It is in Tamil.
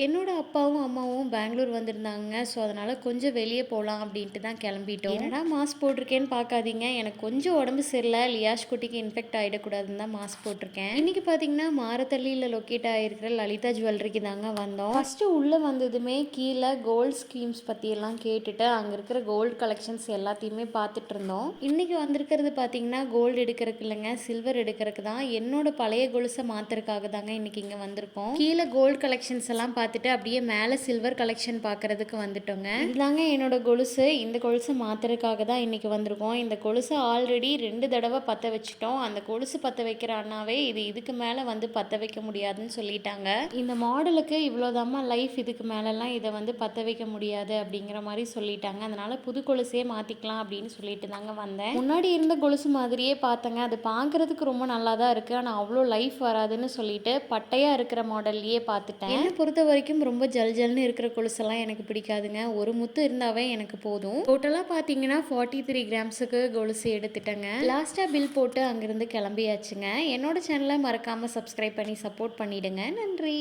என்னோட அப்பாவும் அம்மாவும் பெங்களூர் வந்திருந்தாங்க. ஸோ அதனால் கொஞ்சம் வெளியே போகலாம் அப்படின்ட்டு தான் கிளம்பிட்டோம். என்னடா மாஸ்க் போட்டிருக்கேன்னு பார்க்காதீங்க, எனக்கு கொஞ்சம் உடம்பு சரியில்லை, லியாஷ் குட்டிக்கு இன்ஃபெக்ட் ஆகிடக்கூடாதுன்னு தான் மாஸ்க் போட்டிருக்கேன். இன்றைக்கி பார்த்தீங்கன்னா மாரத்தள்ளியில் லொக்கேட் ஆகிருக்கிற லலிதா ஜுவல்லரிக்கு தாங்க வந்தோம். ஃபஸ்ட்டு உள்ளே வந்ததுமே கீழே கோல்டு ஸ்கீம்ஸ் பற்றியெல்லாம் கேட்டுட்டு அங்கே இருக்கிற கோல்டு கலெக்ஷன்ஸ் எல்லாத்தையுமே பார்த்துட்டு இருந்தோம். இன்றைக்கி வந்திருக்கிறது பார்த்தீங்கன்னா கோல்டு எடுக்கிறதுக்கு இல்லைங்க, சில்வர் எடுக்கிறதுக்கு தான். என்னோட பழைய கொலுசை மாற்றுறதுக்காக தாங்க இன்றைக்கி இங்கே வந்திருக்கோம். கீழே கோல்டு கலெக்ஷன்ஸ் எல்லாம் பார்த்துட்டு அப்படியே மேலே சில்வர் கலெக்ஷன் பார்க்குறதுக்கு வந்துட்டோங்க. இதுதாங்க என்னோட கொலுசு. இந்த கொலுசை மாற்றுறதுக்காக தான் இன்றைக்கி வந்திருக்கோம். இந்த கொலுசை ஆல்ரெடி 2 தடவை பற்ற வச்சுட்டோம். அந்த கொலுசு பற்ற வைக்கிற அண்ணாவே இதுக்கு மேலே வந்து பற்ற வைக்க முடியாதுன்னு சொல்லிட்டாங்க. இந்த மாடலுக்கு இவ்வளோதாம்மா லைஃப், இதுக்கு மேலெல்லாம் இதை வந்து பற்ற வைக்க முடியாது அப்படிங்கிற மாதிரி சொல்லிட்டாங்க. அதனால் புது கொலுசே மாற்றிக்கலாம் அப்படின்னு சொல்லிட்டு தாங்க வந்தேன். முன்னாடி இருந்த கொலுசு மாதிரியே பார்த்தேங்க. அது பார்க்குறதுக்கு ரொம்ப நல்லா தான் இருக்குது, ஆனால் அவ்வளோ லைஃப் வராதுன்னு சொல்லிட்டு பட்டையாக இருக்கிற மாடல்லையே பார்த்துட்டேன். என்னை பொறுத்த வரைக்கும் ரொம்ப ஜல் ஜல்னு இருக்கிற கொலுசெல்லாம் எனக்கு பிடிக்காதுங்க. ஒரு முத்து இருந்தாவே எனக்கு போதும். டோட்டலாக பார்த்தீங்கன்னா 43 கிராம்ஸுக்கு கொலுசு எடுத்துட்டேங்க. லாஸ்ட்டாக பில் போட்டு அங்கேருந்து கிளம்பியாச்சுங்க. என்னோட சேனலை மறக்காமல் சப்ஸ்கிரைப் பண்ணி சப்போர்ட் பண்ணிவிடுங்க. நன்றி.